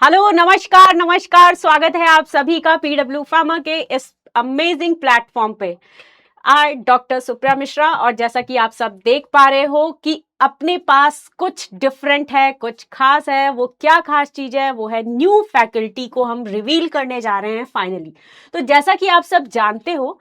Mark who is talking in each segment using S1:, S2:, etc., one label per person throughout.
S1: Hello, नमस्कार, नमस्कार। स्वागत है आप सभी का पीडब्ल्यू फार्मा के इस अमेजिंग प्लेटफॉर्म पे। आई डॉक्टर सुप्रिया मिश्रा, और जैसा कि आप सब देख पा रहे हो कि अपने पास कुछ डिफरेंट है, कुछ खास है। वो क्या खास चीज है? वो है न्यू फैकल्टी को हम रिवील करने जा रहे हैं फाइनली। तो जैसा कि आप सब जानते हो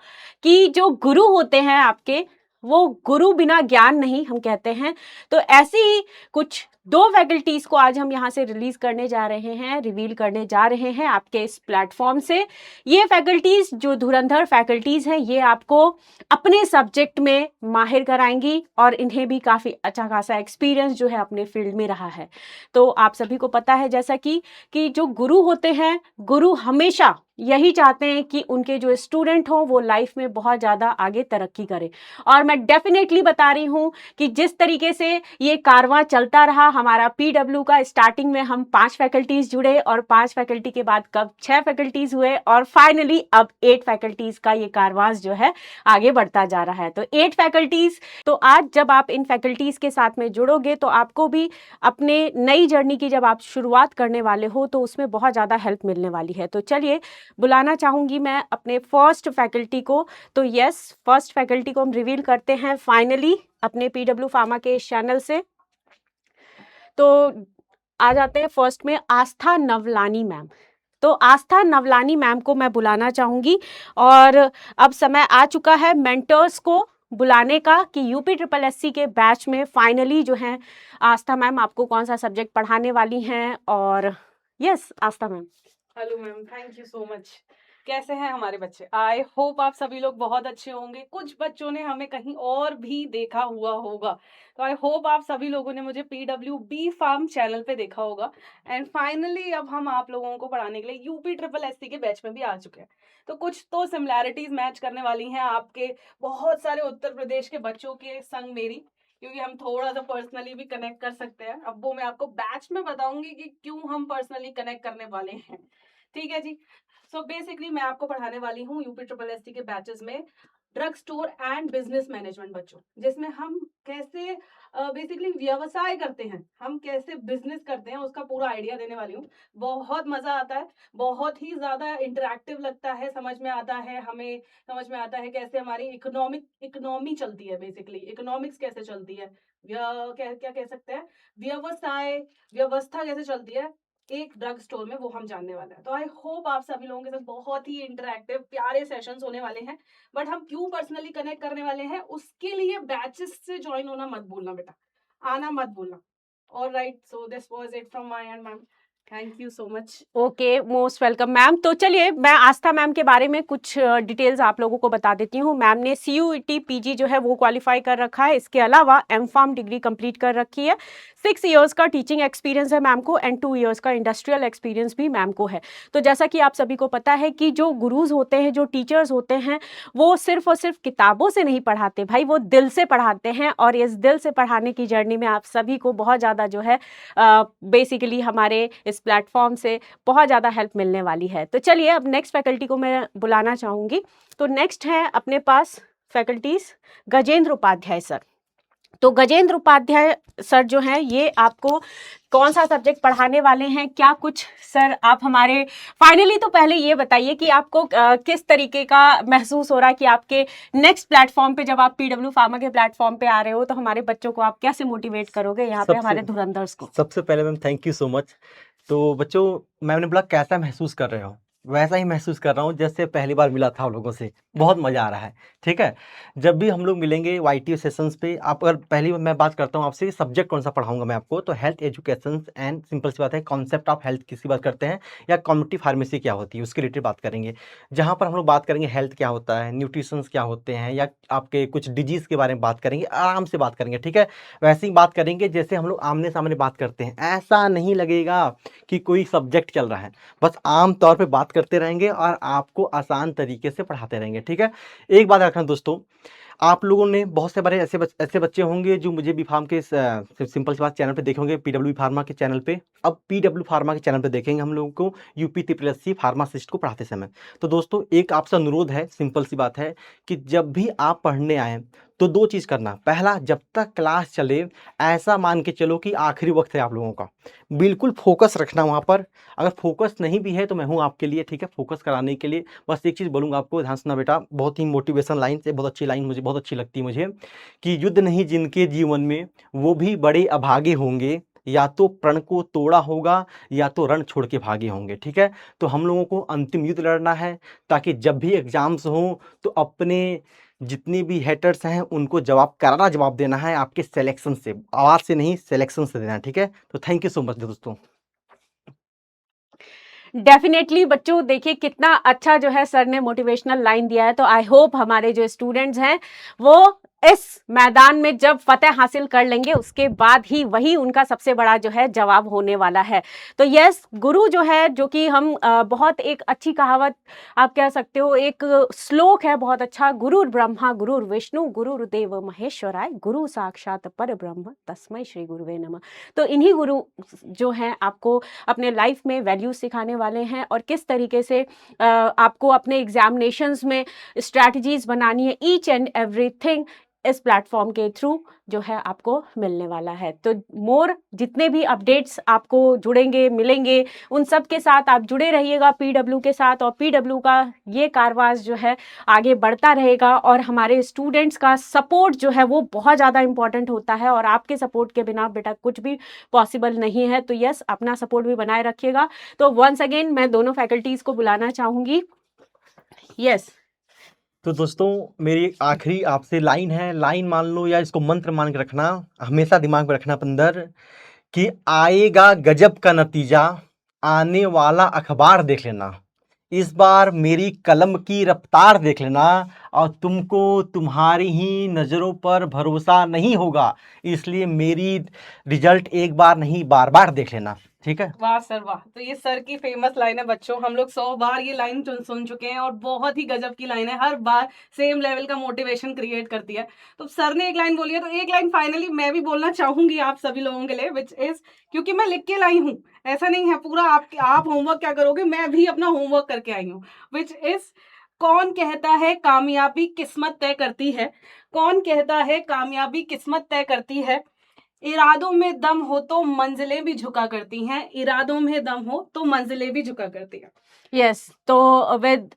S1: कि जो गुरु होते हैं आपके, वो गुरु बिना ज्ञान नहीं, हम कहते हैं। तो ऐसी ही कुछ दो फैकल्टीज को आज हम यहाँ से रिलीज करने जा रहे हैं, रिवील करने जा रहे हैं आपके इस प्लेटफॉर्म से। ये फैकल्टीज जो धुरंधर फैकल्टीज हैं, ये आपको अपने सब्जेक्ट में माहिर कराएंगी और इन्हें भी काफ़ी अच्छा खासा एक्सपीरियंस जो है अपने फील्ड में रहा है। तो आप सभी को पता है जैसा कि जो गुरु होते हैं, गुरु हमेशा यही चाहते हैं कि उनके जो स्टूडेंट हो वो लाइफ में बहुत ज़्यादा आगे तरक्की करें। और मैं डेफिनेटली बता रही हूँ कि जिस तरीके से ये कारवां चलता रहा हमारा पीडब्ल्यू का, स्टार्टिंग में हम 5 फैकल्टीज जुड़े और 5 फैकल्टी के बाद कब 6 फैकल्टीज हुए और फाइनली अब 8 फैकल्टीज का ये कारवां जो है आगे बढ़ता जा रहा है। तो 8 फैकल्टीज। तो आज जब आप इन फैकल्टीज के साथ में जुड़ोगे तो आपको भी अपने नई जर्नी की जब आप शुरुआत करने वाले हो तो उसमें बहुत ज़्यादा हेल्प मिलने वाली है। तो चलिए, बुलाना चाहूँगी मैं अपने फर्स्ट फैकल्टी को। तो यस, फर्स्ट फैकल्टी को हम रिवील करते हैं फाइनली अपने पीडब्ल्यू फार्मा के चैनल से। तो आ जाते हैं फर्स्ट में आस्था नवलानी मैम। तो आस्था नवलानी मैम को मैं बुलाना चाहूँगी और अब समय आ चुका है मेंटर्स को बुलाने का कि यूपी ट्रिपल एससी के बैच में फाइनली जो है आस्था मैम आपको कौन सा सब्जेक्ट पढ़ाने वाली हैं। और yes, Aastha ma'am.
S2: Hello ma'am, thank you so much. कैसे हैं हमारे बच्चे? आई होप आप सभी लोग बहुत अच्छे होंगे। कुछ बच्चों ने हमें कहीं और भी देखा हुआ होगा, तो आई होप आप सभी लोगों ने मुझे पीडब्ल्यू बी फार्म चैनल पे देखा होगा। एंड फाइनली अब हम आप लोगों को पढ़ाने के लिए यूपी ट्रिपल एससी के बैच में भी आ चुके हैं। तो कुछ तो सिमिलैरिटीज मैच करने वाली हैं आपके बहुत सारे उत्तर प्रदेश के बच्चों के संग मेरी, क्योंकि हम थोड़ा सा पर्सनली भी कनेक्ट कर सकते हैं। अब वो मैं आपको बैच में बताऊंगी कि क्यों हम पर्सनली कनेक्ट करने वाले हैं। ठीक है जी। सो बेसिकली मैं आपको पढ़ाने वाली हूँ यूपी ट्रिपल एस टी के बैचेस में drug store and business management बच्चों, जिसमें हम कैसे बेसिकली व्यवसाय करते हैं, हम कैसे बिजनेस करते हैं, उसका पूरा आइडिया देने वाली हूँ। बहुत मजा आता है, बहुत ही ज्यादा इंटरेक्टिव लगता है, समझ में आता है, हमें समझ में आता है कैसे हमारी इकोनॉमी चलती है, बेसिकली इकोनॉमिक्स कैसे चलती है, क्या क्या कह सकते हैं, व्यवसाय व्यवस्था कैसे चलती है एक ड्रग स्टोर में, वो हम जानने वाले हैं। तो आई होप आप सभी लोगों के साथ बहुत ही इंटरेक्टिव प्यारे सेशंस होने वाले हैं। बट हम क्यों पर्सनली कनेक्ट करने वाले हैं, उसके लिए बैचेस से ज्वाइन होना मत भूलना बेटा, आना मत भूलना। Alright, so this was it from my and ma'am. Thank you so much.
S1: Okay, most welcome ma'am. तो चलिए, मैं आस्था मैम के बारे में कुछ डिटेल्स आप लोगों को बता देती हूँ। मैम ने CUET PG जो है वो क्वालिफाई कर रखा है। इसके अलावा M.Pharm डिग्री कंप्लीट कर रखी है। 6 इयर्स का टीचिंग एक्सपीरियंस है मैम को एंड 2 इयर्स का इंडस्ट्रियल एक्सपीरियंस भी मैम को है। तो जैसा कि आप सभी को पता है कि जो गुरुज होते हैं, जो टीचर्स होते हैं, वो सिर्फ और सिर्फ किताबों से नहीं पढ़ाते भाई, वो दिल से पढ़ाते हैं। और इस दिल से पढ़ाने की जर्नी में आप सभी को बहुत ज़्यादा जो है बेसिकली हमारे इस प्लेटफॉर्म से बहुत ज़्यादा हेल्प मिलने वाली है। तो चलिए, अब नेक्स्ट फैकल्टी को मैं बुलाना चाहूँगी। तो नेक्स्ट है अपने पास फैकल्टीज गजेंद्र उपाध्याय सर। तो गजेंद्र उपाध्याय सर जो हैं, ये आपको कौन सा सब्जेक्ट पढ़ाने वाले हैं, क्या कुछ सर आप हमारे फाइनली तो पहले ये बताइए कि आपको किस तरीके का महसूस हो रहा है कि आपके नेक्स्ट प्लेटफॉर्म पे, जब आप पीडब्ल्यू फार्मा के प्लेटफॉर्म पे आ रहे हो, तो हमारे बच्चों को आप कैसे मोटिवेट करोगे यहाँ पे हमारे धुरंधर्स को।
S3: सबसे पहले ma'am thank you so much. तो बच्चों, मैम ने बोला कैसा महसूस कर रहे हो, वैसा ही महसूस कर रहा हूँ जैसे पहली बार मिला था आप लोगों से। बहुत मज़ा आ रहा है। ठीक है, जब भी हम लोग मिलेंगे YT सेशंस पे, आप अगर पहली मैं बात करता हूँ आपसे, सब्जेक्ट कौन सा पढ़ाऊंगा मैं आपको, तो हेल्थ एजुकेशन एंड सिंपल सी बात है, कॉन्सेप्ट ऑफ हेल्थ किसकी बात करते हैं, या कम्युनिटी फार्मेसी क्या होती है, उसके रिलेटेड बात करेंगे। जहाँ पर हम लोग बात करेंगे हेल्थ क्या होता है, न्यूट्रिशंस क्या होते हैं, या आपके कुछ डिजीज़ के बारे में बात करेंगे, आराम से बात करेंगे। ठीक है, वैसे ही बात करेंगे जैसे हम लोग आमने सामने बात करते हैं। ऐसा नहीं लगेगा कि कोई सब्जेक्ट चल रहा है, बस आम तौर पे बात करते रहेंगे और आपको आसान तरीके से पढ़ाते रहेंगे। ठीक है, एक बात रखना दोस्तों, आप लोगों ने बहुत से बारे ऐसे बच्चे होंगे जो मुझे बी फार्म के सिंपल सी बात चैनल पे देखे होंगे, पीडब्ल्यू फार्मा के चैनल पे। अब पीडब्ल्यू फार्मा के चैनल पे देखेंगे हम लोगों को यूपी ट्रिपल फार्मासिस्ट को पढ़ाते समय। तो दोस्तों एक आपसे अनुरोध है, सिंपल सी बात है कि जब भी आप पढ़ने आए तो दो चीज़ करना। पहला, जब तक क्लास चले ऐसा मान के चलो कि आखिरी वक्त है आप लोगों का, बिल्कुल फोकस रखना वहाँ पर। अगर फोकस नहीं भी है तो मैं हूँ आपके लिए, ठीक है, फोकस कराने के लिए। बस एक चीज़ बोलूँगा आपको, ध्यान सुनना बेटा, बहुत ही मोटिवेशन लाइन से, बहुत अच्छी लाइन, मुझे बहुत अच्छी लगती है मुझे, कि युद्ध नहीं जिनके जीवन में वो भी बड़े अभागे होंगे, या तो प्रण को तोड़ा होगा या तो रण छोड़ के भागे होंगे। ठीक है, तो हम लोगों को अंतिम युद्ध लड़ना है ताकि जब भी एग्जाम्स हों तो अपने जितने भी हेटर्स हैं उनको जवाब देना है आपके सिलेक्शन से, आवाज़ से नहीं, सिलेक्शन से देना है। ठीक है, तो थैंक यू सो मच दोस्तों।
S1: डेफिनेटली बच्चों, देखिए कितना अच्छा जो है सर ने मोटिवेशनल लाइन दिया है। तो आई होप हमारे जो स्टूडेंट्स हैं वो इस मैदान में जब फतेह हासिल कर लेंगे उसके बाद ही वही उनका सबसे बड़ा जो है जवाब होने वाला है। तो यस, गुरु जो है, जो कि हम बहुत एक अच्छी कहावत आप कह सकते हो, एक श्लोक है बहुत अच्छा, गुरुर ब्रह्मा गुरुर विष्णु गुरुर्देव महेश्वराय गुरु साक्षात पर ब्रह्म तस्मै श्री गुरुवे नमः। तो इन्हीं गुरु जो हैं आपको अपने लाइफ में वैल्यू सिखाने वाले हैं और किस तरीके से आपको अपने एग्जामिनेशंस में स्ट्रैटेजीज बनानी है, ईच एंड एवरीथिंग इस प्लेटफॉर्म के थ्रू जो है आपको मिलने वाला है। तो मोर जितने भी अपडेट्स आपको जुड़ेंगे मिलेंगे उन सब के साथ आप जुड़े रहिएगा पीडब्ल्यू के साथ, और पीडब्ल्यू का ये कारवाज जो है आगे बढ़ता रहेगा। और हमारे स्टूडेंट्स का सपोर्ट जो है वो बहुत ज़्यादा इंपॉर्टेंट होता है, और आपके सपोर्ट के बिना बेटा कुछ भी पॉसिबल नहीं है। तो यस, अपना सपोर्ट भी बनाए रखिएगा। तो वंस अगेन मैं दोनों फैकल्टीज़ को बुलाना चाहूँगी। यस।
S3: तो दोस्तों मेरी आखिरी आपसे लाइन है, लाइन मान लो या इसको मंत्र मान के रखना, हमेशा दिमाग में रखना अंदर, कि आएगा गजब का नतीजा, आने वाला अखबार देख लेना, इस बार मेरी कलम की रफ्तार देख लेना, और तुमको तुम्हारी ही नज़रों पर भरोसा नहीं होगा, इसलिए मेरी रिजल्ट एक बार नहीं बार बार देख लेना। ठीक है,
S2: वाह सर वाह। तो ये सर की फेमस लाइन है बच्चों, हम लोग 100 बार ये लाइन सुन चुके हैं और बहुत ही गजब की लाइन है, हर बार सेम लेवल का मोटिवेशन क्रिएट करती है। तो सर ने एक लाइन बोली है तो एक लाइन फाइनली मैं भी बोलना चाहूंगी आप सभी लोगों के लिए, विच इज, क्योंकि मैं लिख के लाई हूँ, ऐसा नहीं है पूरा आप होमवर्क क्या करोगे, मैं भी अपना होमवर्क करके आई हूँ, विच इज, कौन कहता है कामयाबी किस्मत तय करती है, कौन कहता है कामयाबी किस्मत तय करती है, इरादों में दम हो तो मंजिलें भी झुका करती हैं, इरादों में दम हो तो मंजिलें भी झुका करती हैं।
S1: यस, तो with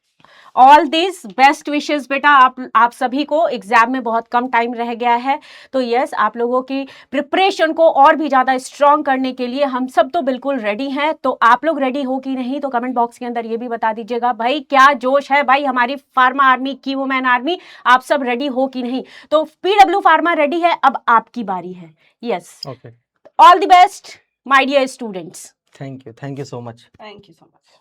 S1: all this best wishes बेटा, आप सभी को एग्जाम में बहुत कम टाइम रह गया है। तो यस, आप लोगों की प्रिपरेशन को और भी ज़्यादा स्ट्रॉन्ग करने के लिए हम सब तो बिल्कुल रेडी हैं। तो आप लोग रेडी हो कि नहीं, तो कमेंट बॉक्स के अंदर ये भी बता दीजिएगा भाई, क्या जोश है भाई हमारी फार्मा आर्मी की वुमेन आर्मी, आप सब रेडी हो कि नहीं। तो पीडब्ल्यू फार्मा रेडी है, अब आपकी बारी है। Yes,
S3: okay,
S1: all the best my dear students.
S3: Thank you so much.
S2: Thank you so much.